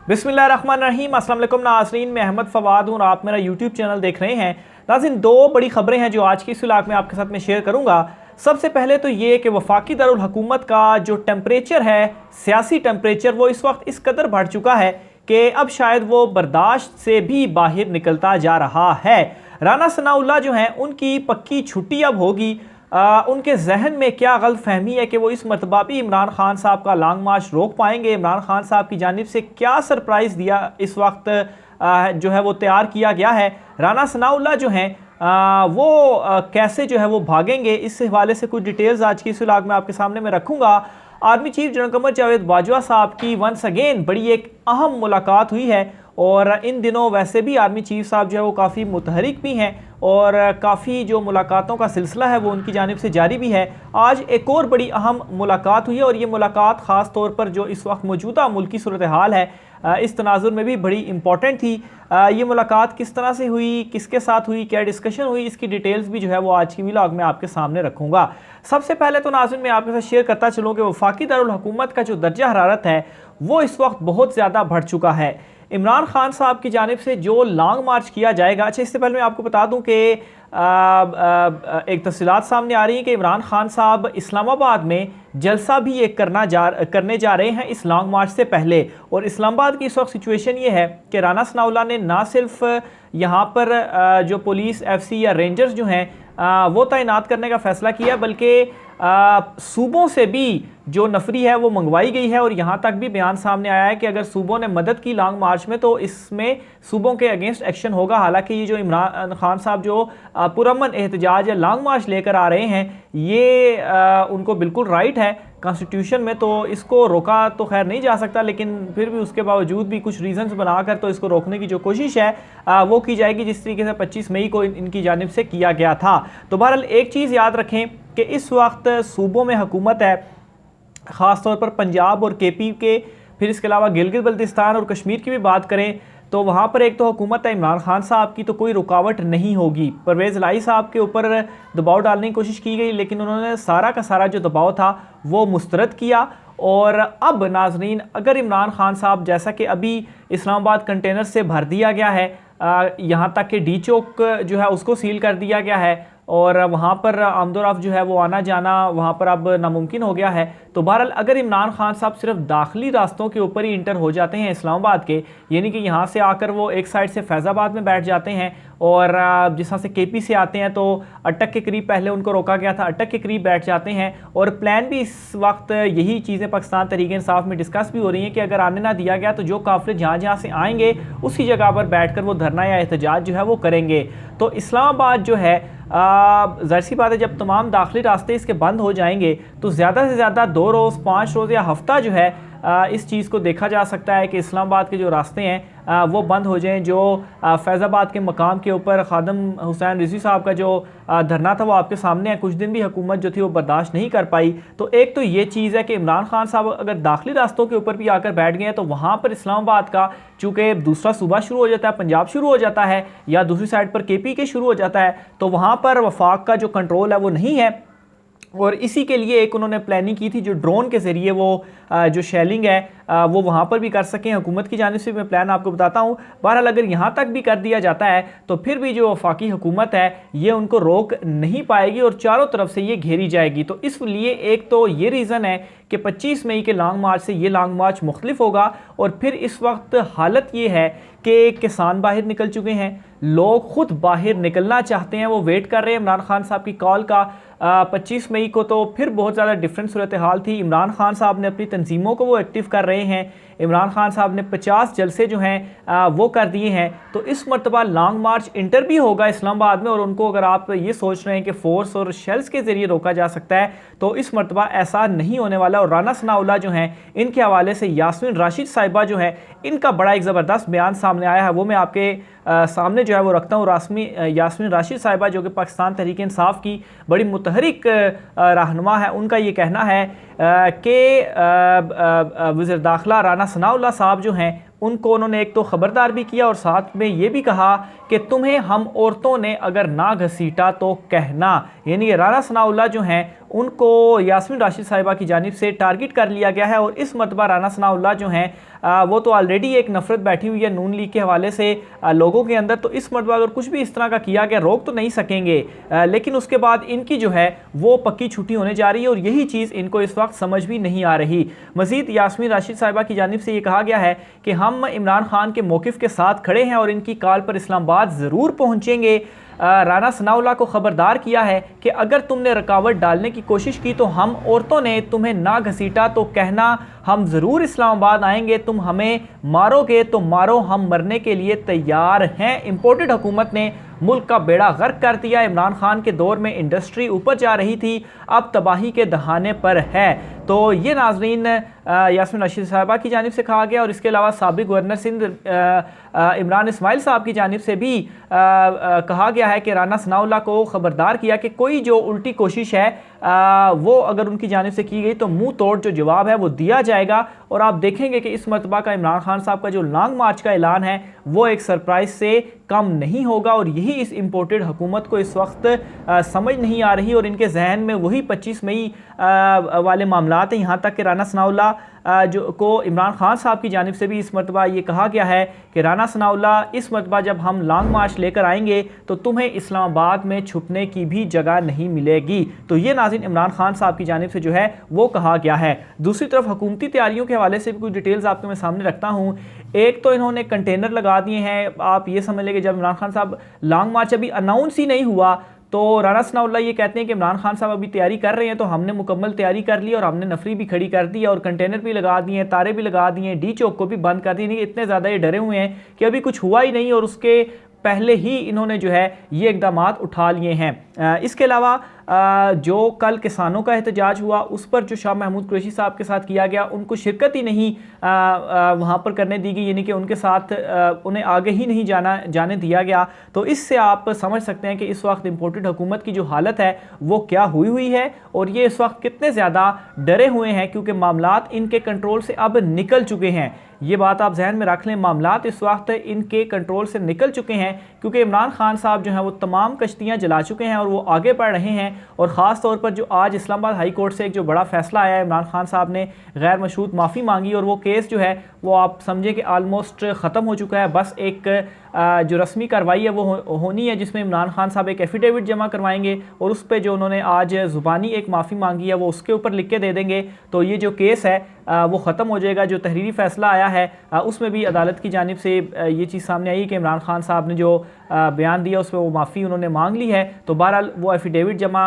बिस्मिल्लाहिर्रहमानिर्रहीम। अस्सलाम वालेकुम नाज़रीन, मैं अहमद फ़वाद हूँ और आप मेरा यूट्यूब चैनल देख रहे हैं। नाज़रीन, दो बड़ी खबरें हैं जो आज की इस व्लॉग में आपके साथ मैं शेयर करूँगा। सबसे पहले तो ये कि वफाकी दारुल हुकूमत का जो टेम्परेचर है, सियासी टेम्परेचर, वो इस वक्त इस कदर बढ़ चुका है कि अब शायद वो बर्दाश्त से भी बाहर निकलता जा रहा है। राना सनाउल्लाह जो हैं, उनकी पक्की छुट्टी अब होगी। उनके जहन में क्या गलत फहमी है कि वो इस मरतबा भी इमरान खान साहब का लॉन्ग मार्च रोक पाएंगे। इमरान खान साहब की जानिब से क्या सरप्राइज़ दिया इस वक्त जो है वो तैयार किया गया है। राना सनाउल्लाह जो हैं वो कैसे जो है वो भागेंगे, इस हवाले से कुछ डिटेल्स आज की इस व्लॉग में आपके सामने मैं रखूँगा। Army chief general Qamar Javed Bajwa साहब की वंस अगेन बड़ी एक अहम मुलाकात हुई है और इन दिनों वैसे भी आर्मी चीफ साहब जो है वो काफ़ी मुतहरिक भी हैं और काफ़ी जो मुलाकातों का सिलसिला है वो उनकी जानिब से जारी भी है। आज एक और बड़ी अहम मुलाकात हुई है और ये मुलाकात ख़ास तौर पर जो इस वक्त मौजूदा मुल्की सूरत हाल है इस तनाजुर में भी बड़ी इंपॉर्टेंट थी। ये मुलाकात किस तरह से हुई, किसके साथ हुई, क्या डिस्कशन हुई, इसकी डिटेल्स भी जो है वो आज की व्लॉग में आपके सामने रखूँगा। सबसे पहले तो नाज़रीन मैं आपके साथ शेयर करता चलूँ कि वफाकी दारुल हुकूमत का जो दर्जा हरारत है वो इस वक्त बहुत ज़्यादा बढ़ चुका है। इमरान खान साहब की जानिब से जो लॉन्ग मार्च किया जाएगा, अच्छा इससे पहले मैं आपको बता दूं कि एक तफसीलात सामने आ रही है कि इमरान खान साहब इस्लामाबाद में जलसा भी एक करने जा रहे हैं इस लॉन्ग मार्च से पहले। और इस्लामाबाद की इस वक्त सिचुएशन ये है कि राना सनाउल्लाह ने ना सिर्फ यहाँ पर जो पुलिस एफसी या रेंजर्स जो हैं वो तैनात करने का फ़ैसला किया, बल्कि सूबों से भी जो नफरी है वो मंगवाई गई है। और यहाँ तक भी बयान सामने आया है कि अगर सूबों ने मदद की लॉन्ग मार्च में तो इसमें सूबों के अगेंस्ट एक्शन होगा। हालांकि ये जो इमरान खान साहब जो पुरअमन एहतजाज या लॉन्ग मार्च लेकर आ रहे हैं ये उनको बिल्कुल राइट है कॉन्स्टिट्यूशन में, तो इसको रोका तो खैर नहीं जा सकता, लेकिन फिर भी उसके बावजूद भी कुछ रीजंस बनाकर तो इसको रोकने की जो कोशिश है वो की जाएगी जिस तरीके से 25 मई को इनकी जानिब से किया गया था। तो बहरहाल एक चीज़ याद रखें कि इस वक्त सूबों में हुकूमत है, ख़ास तौर पर पंजाब और केपी के, फिर इसके अलावा गिलगित बल्तिस्तान और कश्मीर की भी बात करें तो वहाँ पर एक तो हुकूमत है इमरान खान साहब की, तो कोई रुकावट नहीं होगी। परवेज़ लाई साहब के ऊपर दबाव डालने की कोशिश की गई लेकिन उन्होंने सारा का सारा जो दबाव था वो मुस्तरद किया। और अब नाजरीन, अगर इमरान खान साहब, जैसा कि अभी इस्लामाबाद कंटेनर से भर दिया गया है, यहाँ तक कि डी चौक जो है उसको सील कर दिया गया है और वहाँ पर आमदोरफ्त जो है वो आना जाना वहाँ पर अब नामुमकिन हो गया है। तो बहरहाल अगर इमरान खान साहब सिर्फ दाखिली रास्तों के ऊपर ही इंटर हो जाते हैं इस्लामाबाद के, यानी कि यहाँ से आकर वो एक साइड से फैज़ाबाद में बैठ जाते हैं और जिस तरह से केपी से आते हैं तो अटक के करीब पहले उनको रोका गया था, अटक के करीब बैठ जाते हैं। और प्लान भी इस वक्त यही चीज़ें पाकिस्तान तहरीक इंसाफ में डिस्कस भी हो रही हैं कि अगर आने ना दिया गया तो जो काफ़िले जहाँ जहाँ से आएंगे उसी जगह पर बैठ कर वो धरना या एहतजाज जो है वो करेंगे। तो इस्लामाबाद जो है ज़ाहिर सी बात है जब तमाम दाखिली रास्ते इसके बंद हो जाएंगे तो ज़्यादा से ज़्यादा 2 रोज़ 5 रोज़ या हफ्ता जो है इस चीज़ को देखा जा सकता है कि इस्लामाबाद के जो रास्ते हैं वो बंद हो जाएं। जो फैज़ाबाद के मकाम के ऊपर खादम हुसैन रिजवी साहब का जो धरना था वो आपके सामने है, कुछ दिन भी हुकूमत जो थी वो बर्दाश्त नहीं कर पाई। तो एक तो ये चीज़ है कि इमरान खान साहब अगर दाखिली रास्तों के ऊपर भी आकर बैठ गए हैं तो वहाँ पर इस्लामाबाद का चूँकि दूसरा सूबा शुरू हो जाता है, पंजाब शुरू हो जाता है या दूसरी साइड पर केपी के शुरू हो जाता है, तो वहाँ पर वफाक का जो कंट्रोल है वो नहीं है। और इसी के लिए एक उन्होंने प्लानिंग की थी जो ड्रोन के ज़रिए वो जो शेलिंग है वो वहाँ पर भी कर सकें। हुकूमत की जानिब से मैं प्लान आपको बताता हूँ। बहरहाल अगर यहाँ तक भी कर दिया जाता है तो फिर भी जो वफाकी हुकूमत है ये उनको रोक नहीं पाएगी और चारों तरफ से ये घेरी जाएगी। तो इसलिए एक तो ये रीज़न है कि 25 मई के लॉन्ग मार्च से ये लॉन्ग मार्च मुख्तलिफ होगा। और फिर इस वक्त हालत ये है कि किसान बाहर निकल चुके हैं, लोग खुद बाहर निकलना चाहते हैं, वो वेट कर रहे हैं इमरान खान साहब की कॉल का। 25 मई को तो फिर बहुत ज़्यादा डिफरेंट सूरत हाल थी। इमरान खान साहब ने अपनी तंजीमों को वो एक्टिव कर रहे हैं, इमरान खान साहब ने 50 जलसे जो हैं वो कर दिए हैं। तो इस मरतबा लॉन्ग मार्च इंटर भी होगा इस्लामाबाद में और उनको अगर आप ये सोच रहे हैं कि फोर्स और शेल्स के ज़रिए रोका जा सकता है तो इस मरतबा ऐसा नहीं होने वाला। और राना सनाउल्लाह जो हैं इनके हवाले से यास्मीन राशिद साहिबा जो है इनका बड़ा एक ज़बरदस्त बयान सामने आया है, वो मैं आपके सामने जो है वो रखता हूँ। यास्मीन राशिद साहिबा जो कि पाकिस्तान तहरीक इंसाफ की बड़ी मुतहरिक रहनुमा है, उनका ये कहना है कि वज़ीर दाखिला राना सनाउल्लाह साहब जो हैं उनको उन्होंने एक तो ख़बरदार भी किया और साथ में ये भी कहा कि तुम्हें हम औरतों ने अगर ना घसीटा तो कहना। यानी राना सनाउल्लाह जो हैं उनको यास्मीन राशिद साहिबा की जानिब से टारगेट कर लिया गया है। और इस मरतबा राना सनाउल्लाह जो हैं वो तो ऑलरेडी एक नफरत बैठी हुई है नून लीग के हवाले से लोगों के अंदर, तो इस मरतबा अगर कुछ भी इस तरह का किया गया रोक तो नहीं सकेंगे, लेकिन उसके बाद इनकी जो है वो पक्की छुट्टी होने जा रही है और यही चीज़ इनको इस वक्त समझ भी नहीं आ रही। मजीद यास्मीन राशिद साहिबा की जानिब से ये कहा गया है कि हम इमरान खान के मौक़िफ़ के साथ खड़े हैं और इनकी कॉल पर इस्लामाबाद ज़रूर पहुँचेंगे। राना सनाउल्लाह को ख़बरदार किया है कि अगर तुमने रुकावट डालने की कोशिश की तो हम औरतों ने तुम्हें ना घसीटा तो कहना हम ज़रूर इस्लामाबाद आएंगे, तुम हमें मारोगे तो मारो, हम मरने के लिए तैयार हैं। इम्पोर्टेड हुकूमत ने मुल्क का बेड़ा गर्क कर दिया। इमरान खान के दौर में इंडस्ट्री ऊपर जा रही थी, अब तबाही के दहाने पर है। तो ये नाजरीन यास्मीन राशिद साहिबा की जानिब से कहा गया। और इसके अलावा साबिक गवर्नर सिंध इमरान इस्माइल साहब की जानिब से भी कहा गया है कि राना सनाउल्लाह को ख़बरदार किया कि कोई जो उल्टी कोशिश है वो अगर उनकी जानिब से की गई तो मुंह तोड़ जो जवाब है वो दिया जाएगा। और आप देखेंगे कि इस मरतबा का इमरान खान साहब का जो लॉन्ग मार्च का ऐलान है वो एक सरप्राइज़ से कम नहीं होगा। और यही इस इम्पोर्टेड हुकूमत को इस वक्त समझ नहीं आ रही और इनके जहन में वही 25 मई वाले मामलात हैं। यहाँ तक कि राना सनाउल्लाह जो को इमरान खान साहब की जानिब से भी इस मरतबा ये कहा गया है कि राना सनाउल्लाह इस मरतबा जब हम लॉन्ग मार्च लेकर आएंगे तो तुम्हें इस्लामाबाद में छुपने की भी जगह नहीं मिलेगी। तो ये नाज़रीन इमरान खान साहब की जानिब से जो है वो कहा गया है। दूसरी तरफ हुकूमती तैयारियों के हवाले से भी कुछ डिटेल्स आपके मैं सामने रखता हूँ। एक तो इन्होंने कंटेनर लगा दिए हैं। आप ये समझ लें कि जब इमरान खान साहब लॉन्ग मार्च अभी अनाउंस ही नहीं हुआ तो राना सनाउल्लाह ये कहते हैं कि इमरान खान साहब अभी तैयारी कर रहे हैं, तो हमने मुकम्मल तैयारी कर ली और हमने नफरी भी खड़ी कर दी और कंटेनर भी लगा दिए हैं, तारे भी लगा दिए हैं, डी चौक को भी बंद कर दिए। नहीं, इतने ज़्यादा ये डरे हुए हैं कि अभी कुछ हुआ ही नहीं और उसके पहले ही इन्होंने जो है ये इकदाम उठा लिए हैं। इसके अलावा जो कल किसानों का एहतजाज हुआ उस पर जो शाह महमूद कुरैशी साहब के साथ किया गया, उनको शिरकत ही नहीं वहाँ पर करने दी गई, यानी कि उनके साथ उन्हें आगे ही नहीं जाने दिया गया। तो इससे आप समझ सकते हैं कि इस वक्त इम्पोर्टेड हुकूमत की जो हालत है वो क्या हुई है और ये इस वक्त कितने ज़्यादा डरे हुए हैं, क्योंकि मामलात इनके कंट्रोल से अब निकल चुके हैं। ये बात आप जहन में रख लें, मामलात इस वक्त इनके कंट्रोल से निकल चुके हैं, क्योंकि इमरान खान साहब जो हैं वो तमाम कश्तियाँ जला चुके हैं और वो आगे बढ़ रहे हैं। और ख़ास तौर पर जो आज इस्लामाबाद हाई कोर्ट से एक जो बड़ा फैसला आया है, इमरान खान साहब ने गैर मशरूत माफ़ी मांगी और वो केस जो है वो आप समझे कि आलमोस्ट ख़त्म हो चुका है। बस एक जो रस्मी कार्रवाई है वो होनी है, जिसमें इमरान खान साहब एक एफिडेविट जमा करवाएंगे और उस पर जो उन्होंने आज ज़ुबानी एक माफ़ी मांगी है वो उसके ऊपर लिख के दे देंगे। तो ये जो केस है वो ख़त्म हो जाएगा। जो तहरीरी फ़ैसला आया है उसमें भी अदालत की जानिब से ये चीज़ सामने आई कि इमरान खान साहब ने जो बयान दिया उसमें वो माफ़ी उन्होंने मांग ली है। तो बहरहाल वो एफिडेविट जमा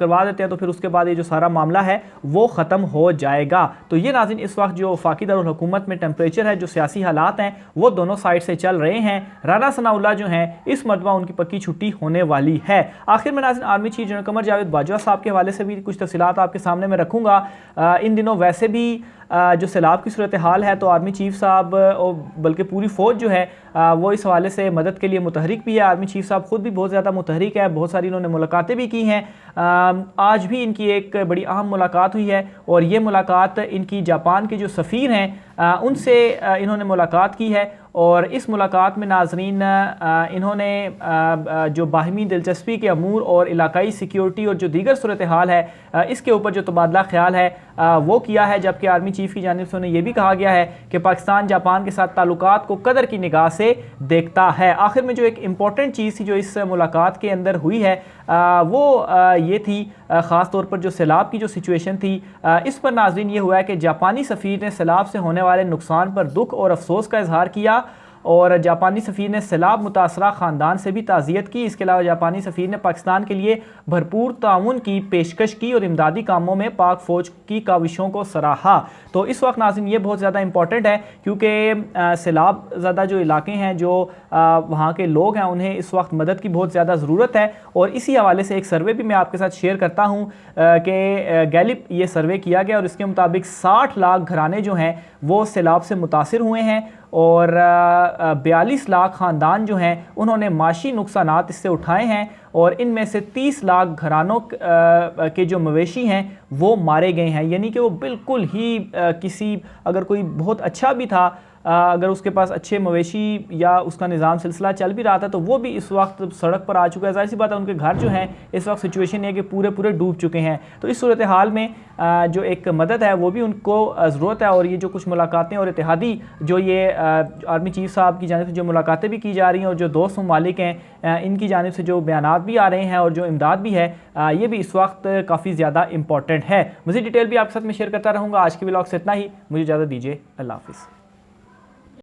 करवा देते हैं तो फिर उसके बाद ये जो सारा मामला है वो ख़त्म हो जाएगा। तो ये नाज़रीन इस वक्त जो वफाकी दारुल हुकूमत में टेम्परेचर है, जो सियासी हालात हैं वो दोनों साइड से चल रहे हैं। राना सनाउल्लाह जो हैं इस मरतबा उनकी पक्की छुट्टी होने वाली है। आखिर में नाज़रीन army chief general Qamar Javed Bajwa साहब के हवाले से भी कुछ तफसीलात आपके सामने मैं रखूँगा। इन दिनों वैसे भी जो सैलाब की सूरत हाल है तो आर्मी चीफ साहब और बल्कि पूरी फ़ौज जो है वो इस हवाले से मदद के लिए मुतहरिक भी है। आर्मी चीफ साहब ख़ुद भी बहुत ज़्यादा मुतहरिक है, बहुत सारी इन्होंने मुलाकातें भी की हैं। आज भी इनकी एक बड़ी अहम मुलाकात हुई है और ये मुलाकात इनकी जापान के जो सफ़ीर हैं उनसे इन्होंने मुलाकात की है। और इस मुलाकात में नाजरीन इन्होंने जो बाहमी दिलचस्पी के अमूर और इलाकाई सिक्योरिटी और जो दीगर सूरत हाल है इसके ऊपर जो तबादला ख्याल है वो किया है। जबकि आर्मी चीफ़ की जानिब से उन्हें यह भी कहा गया है कि पाकिस्तान जापान के साथ ताल्लुकात को कदर की निगाह से देखता है। आखिर में जो एक इम्पॉर्टेंट चीज़ थी जो इस मुलाकात के अंदर हुई है वो ये थी ख़ास तौर पर जो सैलाब की जो सिचुएशन थी इस पर नाज़रीन ये हुआ है कि जापानी सफ़ीर ने सैलाब से होने वाले नुकसान पर दुख और अफसोस का इजहार किया और जापानी सफ़ीर ने सैलाब मुतासरा ख़ानदान से भी ताज़ियत की। इसके अलावा जापानी सफ़ीर ने पाकिस्तान के लिए भरपूर ताउन की पेशकश की और इमदादी कामों में पाक फ़ौज की काविशों को सराहा। तो इस वक्त नाज़रीन ये बहुत ज़्यादा इंपॉर्टेंट है क्योंकि सैलाब ज़्यादा जो इलाके हैं जो वहाँ के लोग हैं उन्हें इस वक्त मदद की बहुत ज़्यादा ज़रूरत है। और इसी हवाले से एक सर्वे भी मैं आपके साथ शेयर करता हूँ कि गैलिप ये सर्वे किया गया और इसके मुताबिक 60 लाख घराने जो हैं वो सैलाब से मुतासिर हुए हैं और 42 लाख ख़ानदान जो हैं उन्होंने माशी नुकसानात इससे उठाए हैं और इनमें से 30 लाख घरानों के जो मवेशी हैं वो मारे गए हैं। यानी कि वो बिल्कुल ही किसी अगर कोई बहुत अच्छा भी था अगर उसके पास अच्छे मवेशी या उसका निज़ाम सिलसिला चल भी रहा था तो वो भी इस वक्त सड़क पर आ चुका है। ज़ाहिर सी बात है उनके घर जो हैं इस वक्त सिचुएशन है कि पूरे पूरे डूब चुके हैं। तो इस सूरत हाल में जो एक मदद है वो भी उनको ज़रूरत है। और ये जो कुछ मुलाकातें और इत्तेहादी जो ये आर्मी चीफ साहब की जानिब से जो मुलाकातें भी की जा रही हैं और जो दोस्त ममालिक हैं इनकी जानिब से जो बयानात भी आ रहे हैं और जो इमदाद भी है ये भी इस वक्त काफ़ी ज़्यादा इंपॉर्टेंट है। मज़ीद डिटेल भी आपके साथ में शेयर करता रहूँगा। आज के व्लॉग से इतना ही, मुझे इजाज़त दीजिए। अल्लाह हाफ़िज़।